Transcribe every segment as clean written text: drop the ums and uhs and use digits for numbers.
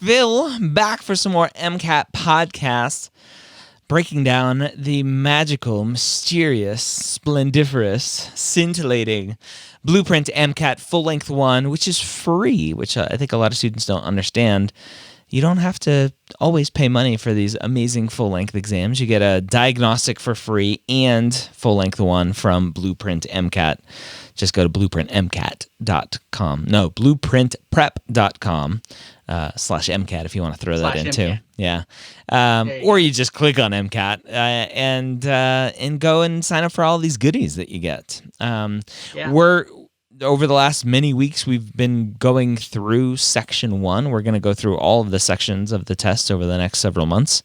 Phil, back for some more MCAT podcasts, breaking down the magical, mysterious, splendiferous, scintillating Blueprint MCAT full-length one, which is free, which I think a lot of students don't understand. You don't have to always pay money for these amazing full-length exams. You get a diagnostic for free and full-length one from Blueprint MCAT. Just go to blueprintmcat.com. No, blueprintprep.com /MCAT if you want to throw that in too. Yeah. Or you just click on MCAT and go and sign up for all these goodies that you get. Over the last many weeks, we've been going through section 1. We're going to go through all of the sections of the test over the next several months.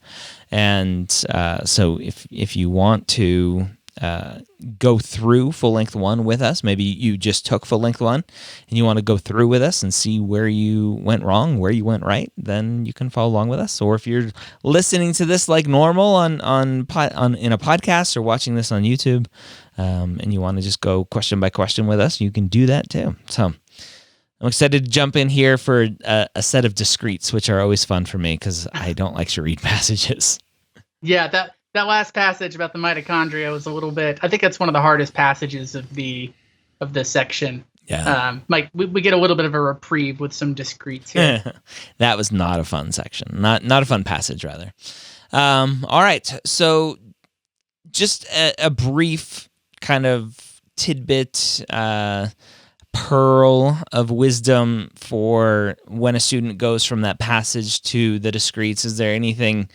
And so if you want to go through full-length 1 with us, maybe you just took full-length 1 and you want to go through with us and see where you went wrong, where you went right, then you can follow along with us. Or if you're listening to this like normal in a podcast or watching this on YouTube, and you want to just go question by question with us, you can do that too. So I'm excited to jump in here for a set of discretes, which are always fun for me because I don't like to read passages. Yeah, that last passage about the mitochondria was a little bit. I think that's one of the hardest passages of this section. Yeah. We get a little bit of a reprieve with some discretes here. That was not a fun section. Not a fun passage, rather. All right. So just a brief kind of tidbit, pearl of wisdom for when a student goes from that passage to the discretes. Is there anything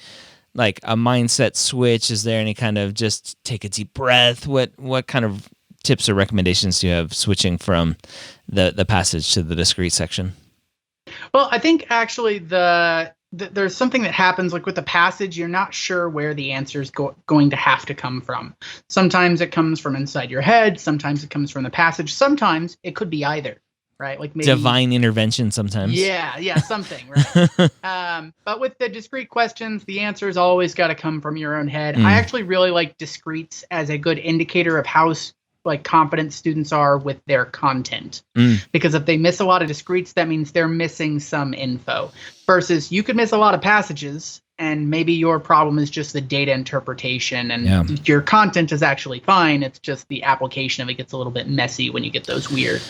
like a mindset switch? Is there any kind of just take a deep breath? What kind of tips or recommendations do you have switching from the passage to the discrete section? Well, I think actually there's something that happens like with the passage. You're not sure where the answer is going to have to come from. Sometimes it comes from inside your head. Sometimes it comes from the passage. Sometimes it could be either. Right, like maybe divine intervention sometimes. Yeah, something. Right. But with the discrete questions, the answer's always got to come from your own head. I actually really like discretes as a good indicator of how confident students are with their content. Because if they miss a lot of discretes, that means they're missing some info. Versus you could miss a lot of passages, and maybe your problem is just the data interpretation, and your content is actually fine. It's just the application of it gets a little bit messy when you get those weird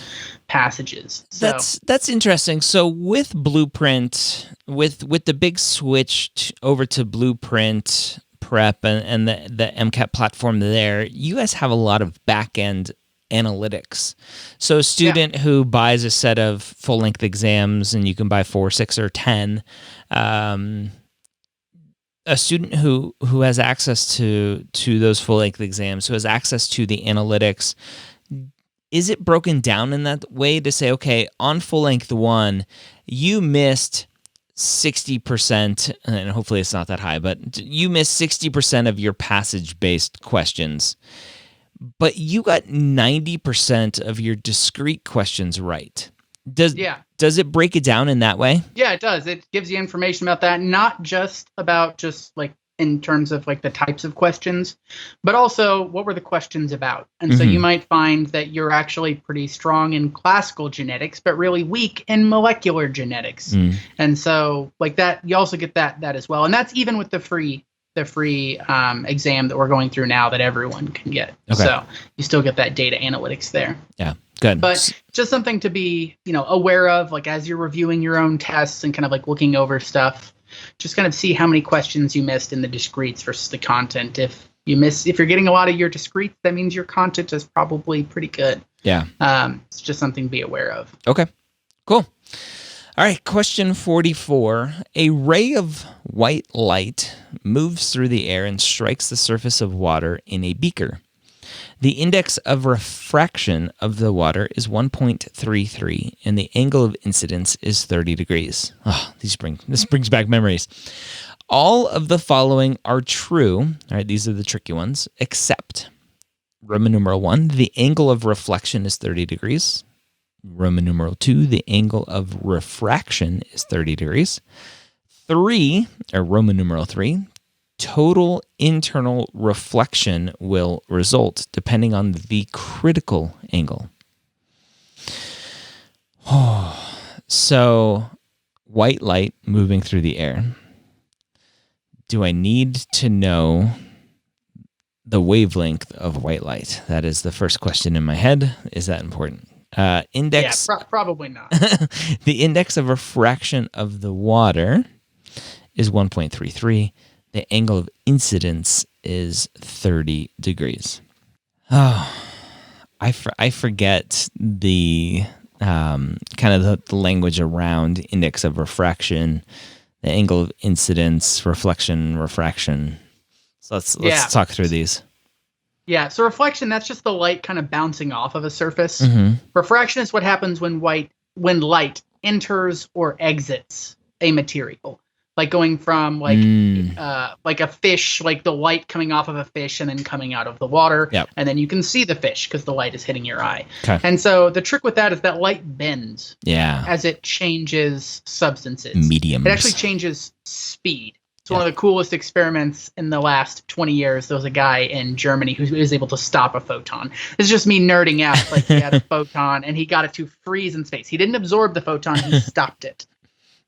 passages. So. That's interesting. So with Blueprint, with the big switch over to Blueprint Prep and the MCAT platform there, you guys have a lot of back-end analytics. So a student who buys a set of full-length exams, and you can buy 4, 6, or 10, a student who has access to those full-length exams, who has access to the analytics, is it broken down in that way to say, okay, on full-length 1, you missed 60%, and hopefully it's not that high, but you missed 60% of your passage-based questions, but you got 90% of your discrete questions right. Does it break it down in that way? Yeah, it does. It gives you information about that, not just about like in terms of like the types of questions, but also what were the questions about. And so you might find that you're actually pretty strong in classical genetics, but really weak in molecular genetics. And so like that, you also get that as well. And that's even with the free exam that we're going through now that everyone can get. Okay. So you still get that data analytics there. Yeah. Good. But just something to be, aware of, like as you're reviewing your own tests and kind of like looking over stuff, just kind of see how many questions you missed in the discretes versus the content. If you're getting a lot of your discretes, that means your content is probably pretty good. Yeah. It's just something to be aware of. Okay. Cool. All right. Question 44. A ray of white light moves through the air and strikes the surface of water in a beaker. The index of refraction of the water is 1.33, and the angle of incidence is 30 degrees. Oh, this brings back memories. All of the following are true. All right, these are the tricky ones, except Roman numeral 1, the angle of reflection is 30 degrees. Roman numeral 2, the angle of refraction is 30 degrees. 3, or Roman numeral 3, total internal reflection will result depending on the critical angle. So white light moving through the air. Do I need to know the wavelength of white light? That is the first question in my head. Is that important? Index. Yeah, probably not. The index of refraction of the water is 1.33. The angle of incidence is 30 degrees. Oh, I forget the kind of the language around index of refraction, the angle of incidence, reflection, refraction. So let's talk through these. Yeah, so reflection, that's just the light kind of bouncing off of a surface. Mm-hmm. Refraction is what happens when light enters or exits a material. Like going from like a fish, like the light coming off of a fish and then coming out of the water. Yep. And then you can see the fish because the light is hitting your eye. Okay. And so the trick with that is that light bends as it changes substances. Mediums. It actually changes speed. It's one of the coolest experiments in the last 20 years. There was a guy in Germany who was able to stop a photon. It's just me nerding out. Like he had a photon and he got it to freeze in space. He didn't absorb the photon, he stopped it.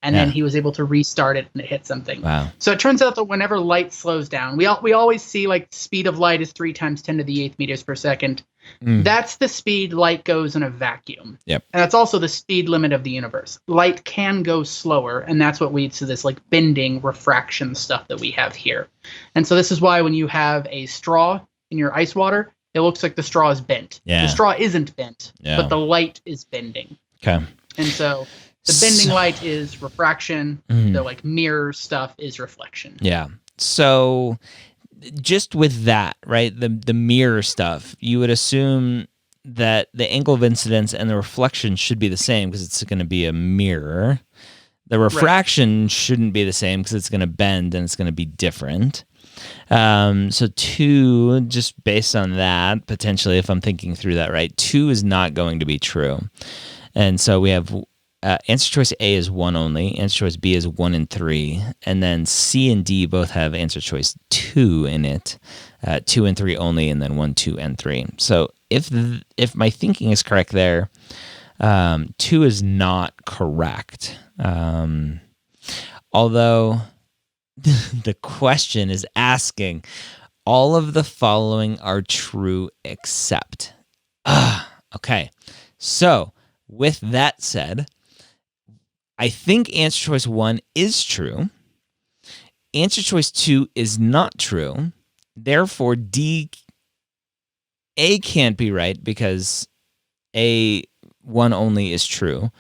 And then he was able to restart it and it hit something. Wow. So it turns out that whenever light slows down, we always see like speed of light is 3 times 10 to the 8th meters per second. That's the speed light goes in a vacuum. Yep. And that's also the speed limit of the universe. Light can go slower, and that's what leads to this like bending refraction stuff that we have here. And so this is why when you have a straw in your ice water, it looks like the straw is bent. Yeah. The straw isn't bent, but the light is bending. Okay. And so the bending light is refraction. The like mirror stuff is reflection. Yeah. So just with that, right, the mirror stuff, you would assume that the angle of incidence and the reflection should be the same because it's going to be a mirror. The refraction shouldn't be the same because it's going to bend and it's going to be different. So 2, just based on that, potentially, if I'm thinking through that right, 2 is not going to be true. And so we have answer choice A is 1 only, answer choice B is 1 and 3, and then C and D both have answer choice 2 in it, 2 and 3 only, and then 1, 2, and 3. So if my thinking is correct there, 2 is not correct. Although the question is asking, all of the following are true except. Okay. So with that said, I think answer choice 1 is true. Answer choice 2 is not true. Therefore, A can't be right because A, 1 only is true.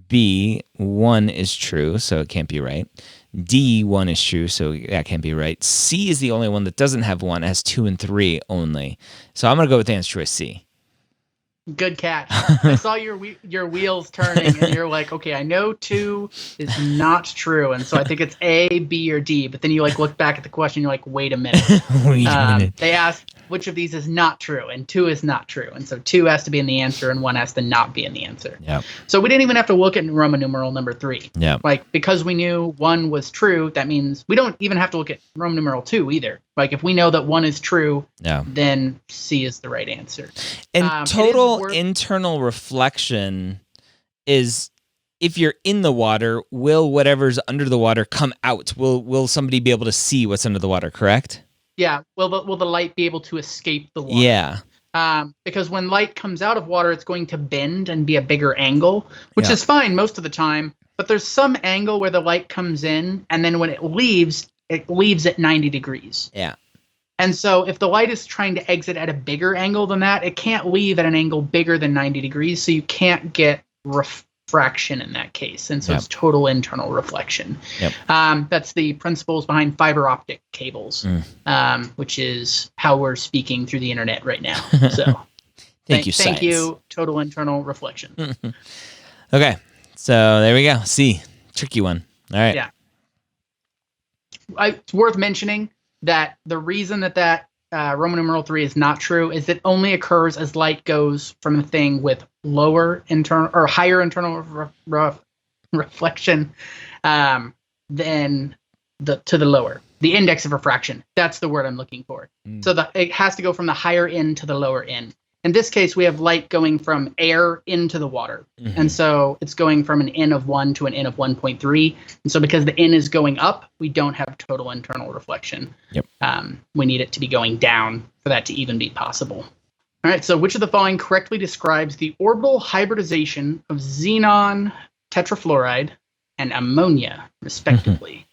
B, 1 is true, so it can't be right. D, 1 is true, so that can't be right. C is the only one that doesn't have 1, it has 2 and 3 only. So I'm going to go with answer choice C. Good catch. I saw your wheels turning, and you're like, okay, I know 2 is not true, and so I think it's A, B, or D. But then you like look back at the question, you're like, wait a minute. They asked which of these is not true, and 2 is not true, and so 2 has to be in the answer, and 1 has to not be in the answer. Yep. So we didn't even have to look at Roman numeral number 3. Yeah. Like because we knew 1 was true, that means we don't even have to look at Roman numeral 2 either. Like if we know that 1 is true, then C is the right answer. And total internal reflection is if you're in the water, will whatever's under the water come out? Will somebody be able to see what's under the water, correct? Yeah. Will the light be able to escape the water? Yeah. Because when light comes out of water, it's going to bend and be a bigger angle, which is fine most of the time. But there's some angle where the light comes in, and then when it leaves at 90 degrees. Yeah. And so if the light is trying to exit at a bigger angle than that, it can't leave at an angle bigger than 90 degrees, so you can't get refraction in that case. And so it's total internal reflection. Yep. That's the principles behind fiber optic cables, which is how we're speaking through the internet right now. So thank you, total internal reflection. Okay, so there we go. C, tricky one. All right. Yeah. It's worth mentioning that the reason that Roman numeral 3 is not true is it only occurs as light goes from a thing with lower internal or higher internal reflection than to the lower. The index of refraction. That's the word I'm looking for. So it has to go from the higher end to the lower end. in this case, we have light going from air into the water. Mm-hmm. And so it's going from an N of 1 to an N of 1.3. And so because the N is going up, we don't have total internal reflection. Yep. We need it to be going down for that to even be possible. All right, so which of the following correctly describes the orbital hybridization of xenon tetrafluoride and ammonia, respectively?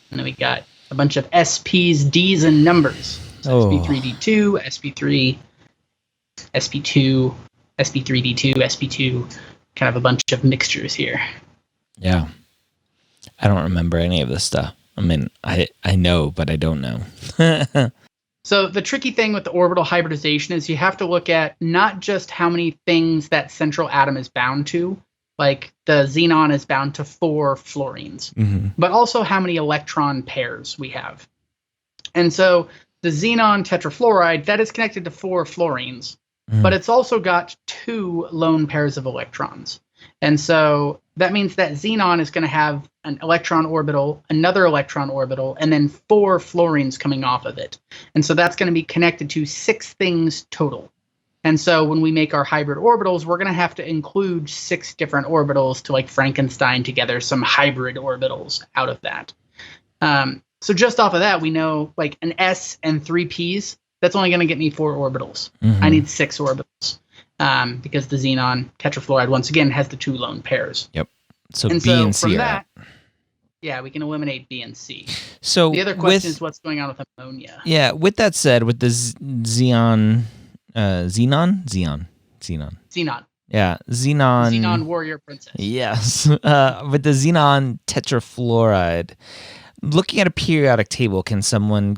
And then we got a bunch of SPs, Ds, and numbers. So sp3d2, sp3, sp2, sp3d2, sp2, kind of a bunch of mixtures here. Yeah. I don't remember any of this stuff. I mean, I know, but I don't know. So the tricky thing with the orbital hybridization is you have to look at not just how many things that central atom is bound to, like the xenon is bound to 4 fluorines, but also how many electron pairs we have. And so the xenon tetrafluoride, that is connected to 4 fluorines, but it's also got 2 lone pairs of electrons. And so that means that xenon is going to have an electron orbital, another electron orbital, and then 4 fluorines coming off of it. And so that's going to be connected to 6 things total. And so when we make our hybrid orbitals, we're going to have to include 6 different orbitals to like Frankenstein together some hybrid orbitals out of that. So just off of that, we know like an S and 3 Ps, that's only going to get me 4 orbitals. I need 6 orbitals. Because the xenon tetrafluoride, once again, has the 2 lone pairs. Yep. So B and C from are that, out. Yeah, we can eliminate B and C. So the other question is what's going on with ammonia. Yeah, with that said, with the xenon. Yeah, Xenon warrior princess. Yes. With the xenon tetrafluoride, looking at a periodic table, can someone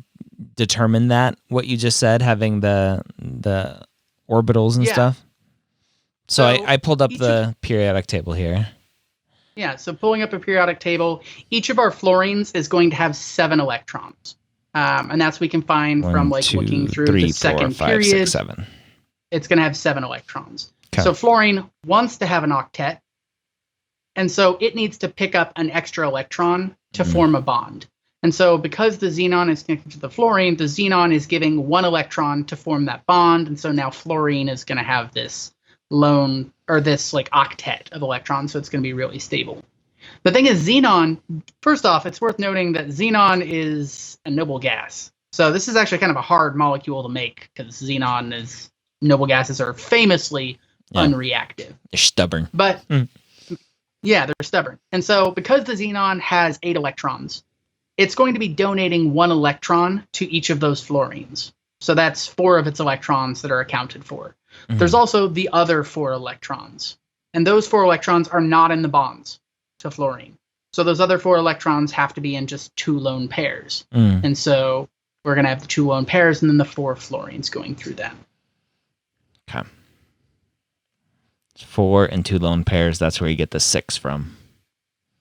determine that, what you just said, having the orbitals and stuff? So I pulled up the periodic table here. Yeah, so pulling up a periodic table, each of our fluorines is going to have 7 electrons. And that's we can find from like looking through the second period. 6, 7. It's going to have 7 electrons. Okay. So fluorine wants to have an octet. And so it needs to pick up an extra electron to form a bond. And so because the xenon is connected to the xenon is giving 1 electron to form that bond. And so now fluorine is going to have this lone, or this like octet of electrons. So it's going to be really stable. The thing is, xenon, first off, it's worth noting that xenon is a noble gas. So this is actually kind of a hard molecule to make because noble gases are famously unreactive. They're stubborn. But yeah, they're stubborn. And so because the xenon has 8 electrons, it's going to be donating 1 electron to each of those fluorines. So that's 4 of its electrons that are accounted for. There's also the other 4 electrons. And those 4 electrons are not in the bonds to fluorine. So those other 4 electrons have to be in just 2 lone pairs. And so we're going to have the 2 lone pairs and then the 4 fluorines going through that. Okay. 4 and 2 lone pairs, that's where you get the 6 from.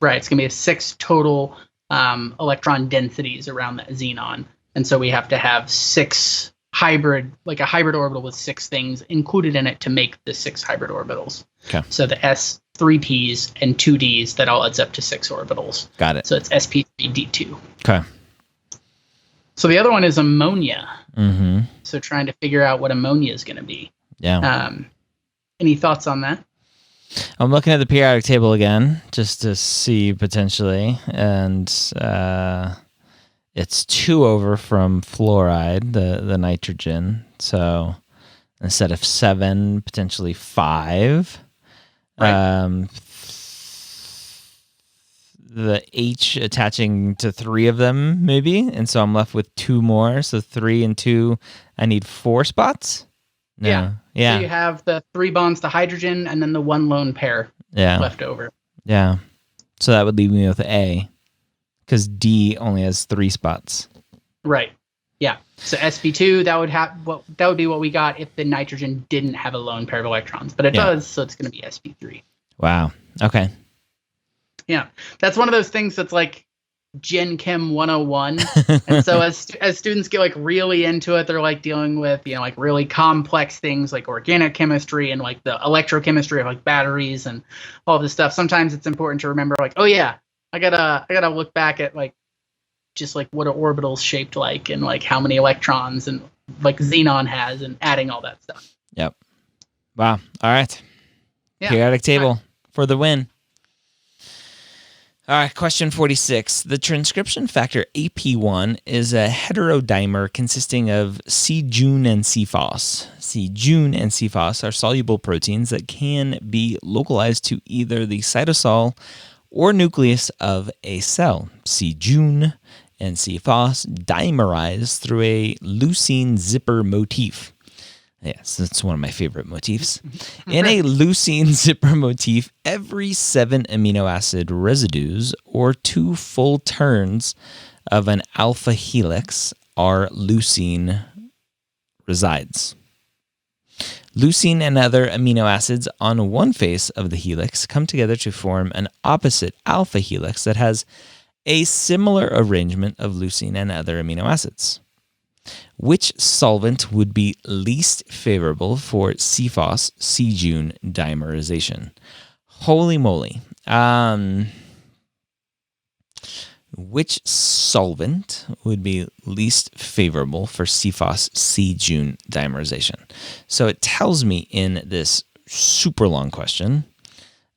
Right, it's going to be a 6 total electron densities around that xenon. And so we have to have 6 hybrid, like a hybrid orbital with 6 things included in it to make the 6 hybrid orbitals. Okay. So the S, 3 Ps, and 2 Ds, that all adds up to 6 orbitals. Got it. So it's sp3d2. Okay. So the other one is ammonia. So trying to figure out what ammonia is going to be. Yeah. Any thoughts on that? I'm looking at the periodic table again just to see potentially, and it's 2 over from fluoride, the nitrogen. So instead of 7, potentially 5. Right. The H attaching to 3 of them, maybe, and so I'm left with 2 more. So 3 and 2, I need 4 spots. No. Yeah. So you have the 3 bonds to hydrogen and then the 1 lone pair left over. Yeah. So that would leave me with A, because D only has 3 spots. Right. Yeah. So sp2, that would be what we got if the nitrogen didn't have a lone pair of electrons, but it does, so it's going to be sp3. Wow. Okay. Yeah. That's one of those things that's like Gen Chem 101. And so as students get like really into it, they're like dealing with, like really complex things like organic chemistry and like the electrochemistry of like batteries and all of this stuff. Sometimes it's important to remember like, oh yeah, I gotta look back at like just like what are orbitals shaped like and like how many electrons and like xenon has and adding all that stuff. Yep. Wow. All right. Yeah. Periodic table for the win. All right, question 46. The transcription factor AP1 is a heterodimer consisting of C-jun and c-fos. C-jun and c-fos are soluble proteins that can be localized to either the cytosol or nucleus of a cell. C-jun and c-fos dimerize through a leucine zipper motif. Yes, that's one of my favorite motifs. In a leucine zipper motif, every 7 amino acid residues or 2 full turns of an alpha helix are leucine resides. Leucine and other amino acids on one face of the helix come together to form an opposite alpha helix that has a similar arrangement of leucine and other amino acids. Which solvent would be least favorable for c-fos c-jun dimerization? Holy moly. Which solvent would be least favorable for c-fos c-jun dimerization? So it tells me in this super long question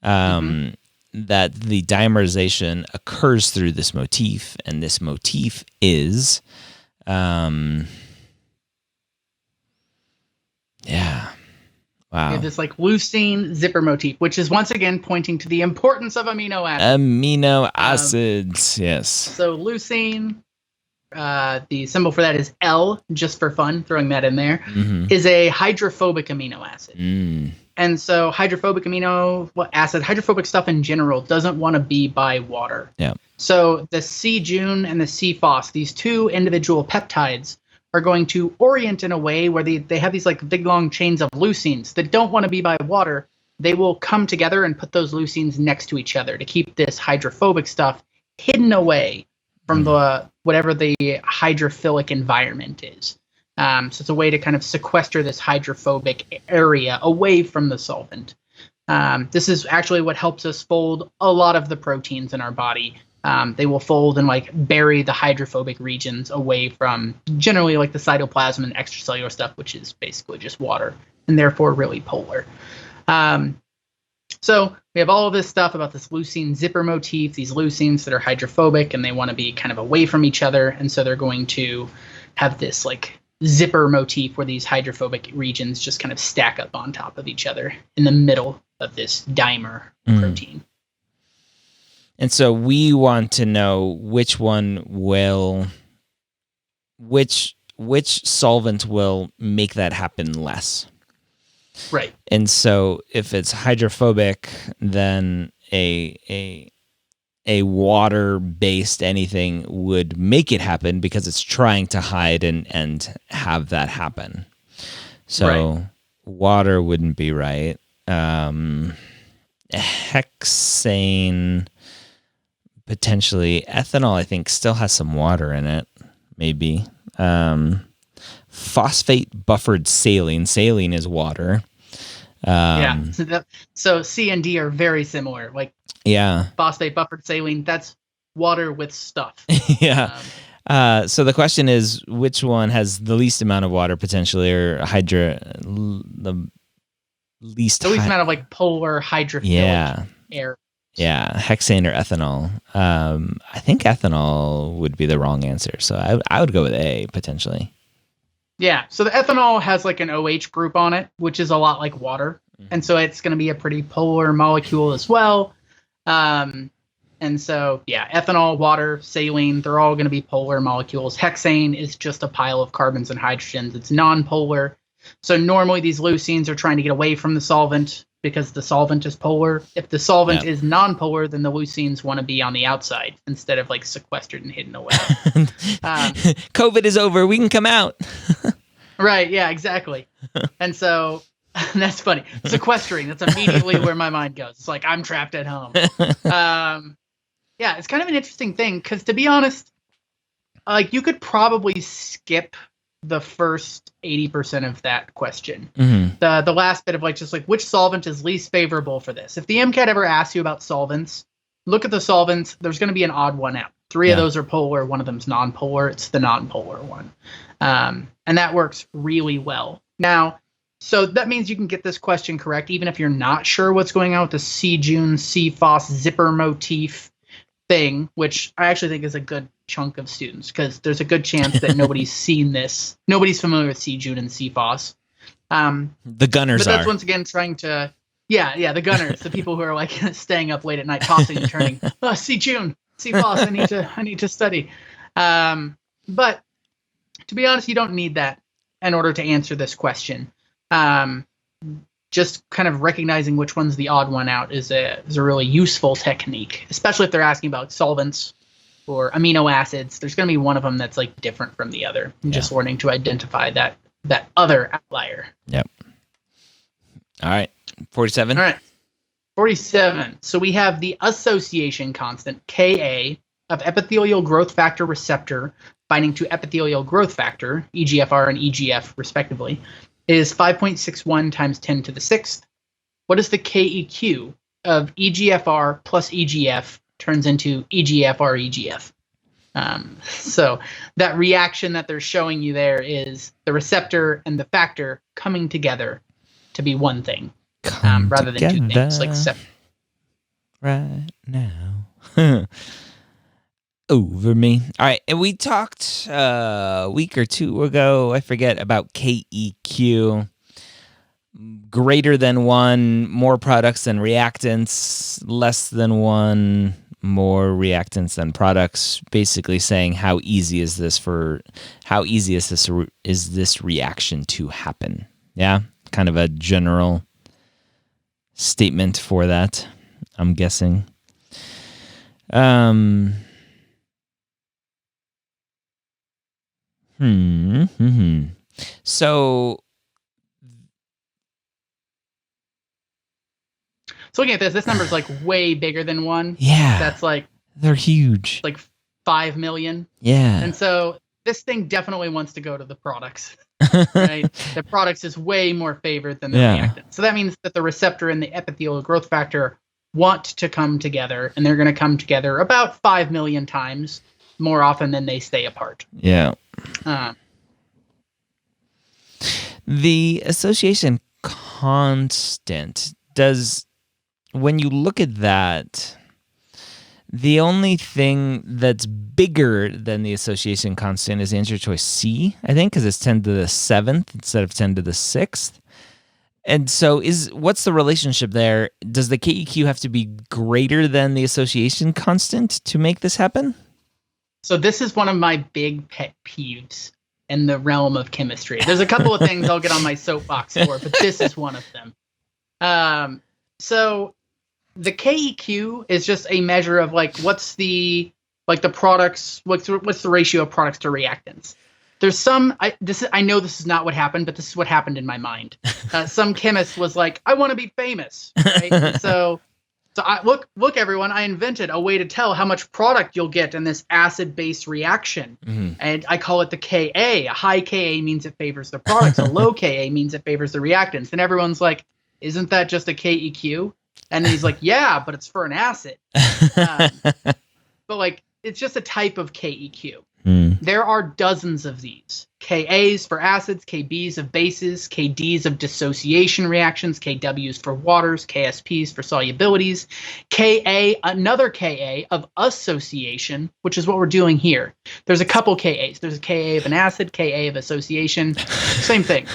that the dimerization occurs through this motif, and this motif is yeah. Wow. We have this like leucine zipper motif, which is once again pointing to the importance of amino acids. Amino acids, yes. So leucine, the symbol for that is L, just for fun, throwing that in there, is a hydrophobic amino acid. And so hydrophobic hydrophobic stuff in general doesn't want to be by water. Yeah. So the C-jun and the c-fos, these two individual peptides, are going to orient in a way where they have these like big long chains of leucines that don't want to be by water. They will come together and put those leucines next to each other to keep this hydrophobic stuff hidden away from the whatever the hydrophilic environment is. So it's a way to kind of sequester this hydrophobic area away from the solvent. This is actually what helps us fold a lot of the proteins in our body. They will fold and like bury the hydrophobic regions away from generally like the cytoplasm and extracellular stuff, which is basically just water and therefore really polar. So we have all of this stuff about this leucine zipper motif, these leucines that are hydrophobic and they want to be kind of away from each other. And so they're going to have this like zipper motif where these hydrophobic regions just kind of stack up on top of each other in the middle of this dimer protein. And so we want to know which solvent will make that happen less. Right. And so if it's hydrophobic, then a water-based anything would make it happen because it's trying to hide and have that happen. So water wouldn't be right. Hexane, potentially. Ethanol, I think, still has some water in it. Maybe. Phosphate buffered saline. Saline is water. So C and D are very similar. Like phosphate buffered saline, that's water with stuff. So the question is, which one has the least amount of water potentially, or the least amount of like polar hydrophilic air. Yeah, hexane or ethanol. I think ethanol would be the wrong answer, so I would go with A potentially. Yeah, so the ethanol has like an OH group on it, which is a lot like water, and so it's going to be a pretty polar molecule as well. And so ethanol, water, saline, they're all going to be polar molecules. Hexane is just a pile of carbons and hydrogens. It's non-polar. So normally these leucines are trying to get away from the solvent because the solvent is polar. If the solvent is non-polar, then the leucines want to be on the outside instead of like sequestered and hidden away. COVID is over. We can come out. Right. Yeah, exactly. And so that's funny. Sequestering. That's immediately where my mind goes. It's like, I'm trapped at home. It's kind of an interesting thing because, to be honest, like you could probably skip the first 80% of that question. The last bit of like just like which solvent is least favorable for this. If the MCAT ever asks you about solvents, look at the solvents. There's going to be an odd one out. 3 of those are polar. One of them's non-polar. It's the non-polar one. And that works really well. Now, So that means you can get this question correct even if you're not sure what's going on with the c-jun, c-fos zipper motif thing, which I actually think is a good chunk of students because there's a good chance that nobody's seen this. Nobody's familiar with c-jun and c-fos. The gunners but that's are. once again trying to, the gunners, the people who are like staying up late at night, tossing and turning. Oh, c-jun, c-fos, I need to study. But to be honest, you don't need that in order to answer this question. Just kind of recognizing which one's the odd one out is a really useful technique, especially if they're asking about solvents or amino acids. There's going to be one of them that's like different from the other. Just learning to identify that other outlier. Yep. All right. 47. All right. 47. So we have the association constant, Ka, of epithelial growth factor receptor binding to epithelial growth factor, EGFR and EGF respectively, is 5.61 times 10 to the 6th. What is the KEQ of EGFR plus EGF turns into EGFR EGF? So that reaction that they're showing you there is the receptor and the factor coming together to be one thing, rather than two things like separate. Right now. Over me. All right, and we talked a week or two ago, I forget, about KEQ. Greater than 1, more products than reactants. Less than 1, more reactants than products. Basically saying how easy is this reaction to happen? Yeah, kind of a general statement for that, I'm guessing. So looking at this number is like way bigger than 1. Yeah. That's like, they're huge. like 5 million. Yeah. And so this thing definitely wants to go to the products, right? The products is way more favored than the reactant. So that means that the receptor and the epithelial growth factor want to come together, and they're going to come together about 5 million times more often than they stay apart. Yeah. The association constant when you look at that, the only thing that's bigger than the association constant is answer choice C, I think, because it's 10 to the 7th instead of 10 to the 6th. And so what's the relationship there? Does the KEQ have to be greater than the association constant to make this happen? So this is one of my big pet peeves in the realm of chemistry. There's a couple of things I'll get on my soapbox for, but this is one of them. So the KEQ is just a measure of like what's the products, what's the ratio of products to reactants. There's some I know this is not what happened, but this is what happened in my mind. Some chemist was like, I want to be famous, right? And so look, everyone, I invented a way to tell how much product you'll get in this acid-base reaction. Mm-hmm. And I call it the Ka. A high Ka means it favors the products. A low Ka means it favors the reactants. And everyone's like, isn't that just a KEQ? And he's like, yeah, but it's for an acid. But like, it's just a type of KEQ. There are dozens of these. Kas for acids, Kbs of bases, Kds of dissociation reactions, Kws for waters, Ksps for solubilities, Ka, another Ka of association, which is what we're doing here. There's a couple Kas. There's a Ka of an acid, Ka of association, same thing.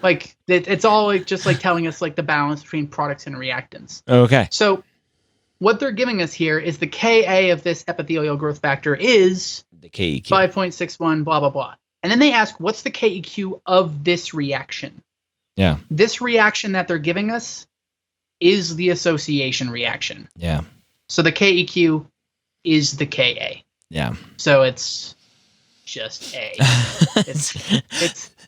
Like it's all like just like telling us like the balance between products and reactants. Okay. So what they're giving us here is the Ka of this epithelial growth factor is the KEQ 5.61, blah, blah, blah. And then they ask, what's the KEQ of this reaction? Yeah. This reaction that they're giving us is the association reaction. Yeah. So the KEQ is the Ka. Yeah. So it's just A.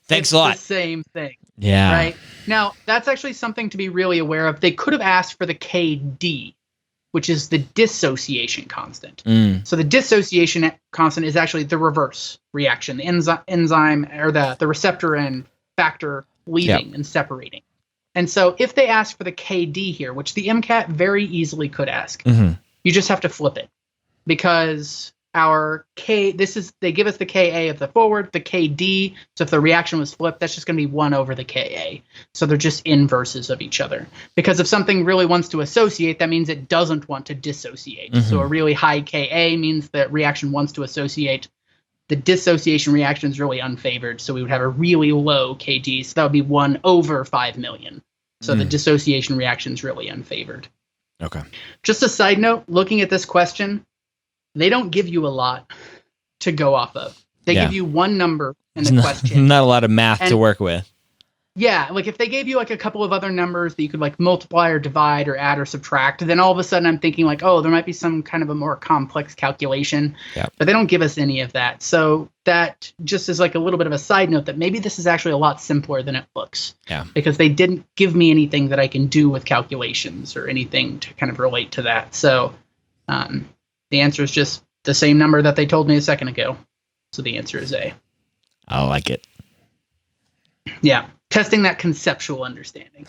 Thanks a lot. The same thing. Yeah. Right? Now, that's actually something to be really aware of. They could have asked for the KD, which is the dissociation constant. So the dissociation constant is actually the reverse reaction, the enzyme or the receptor and factor leaving and separating. And so if they ask for the KD here, which the MCAT very easily could ask, you just have to flip it because our they give us the Ka of the forward, the Kd. So if the reaction was flipped, that's just going to be 1 over the Ka. So they're just inverses of each other. Because if something really wants to associate, that means it doesn't want to dissociate. So a really high Ka means that reaction wants to associate. The dissociation reaction is really unfavored. So we would have a really low Kd. So that would be 1 over 5 million. So the dissociation reaction is really unfavored. Okay. Just a side note, looking at this question, they don't give you a lot to go off of. They give you one number in the question. Not a lot of math to work with. Yeah, like if they gave you like a couple of other numbers that you could like multiply or divide or add or subtract, then all of a sudden I'm thinking like, oh, there might be some kind of a more complex calculation. Yeah. But they don't give us any of that. So that just is like a little bit of a side note that maybe this is actually a lot simpler than it looks. Yeah. Because they didn't give me anything that I can do with calculations or anything to kind of relate to that. So the answer is just the same number that they told me a second ago. So the answer is A. I like it. Yeah. Testing that conceptual understanding.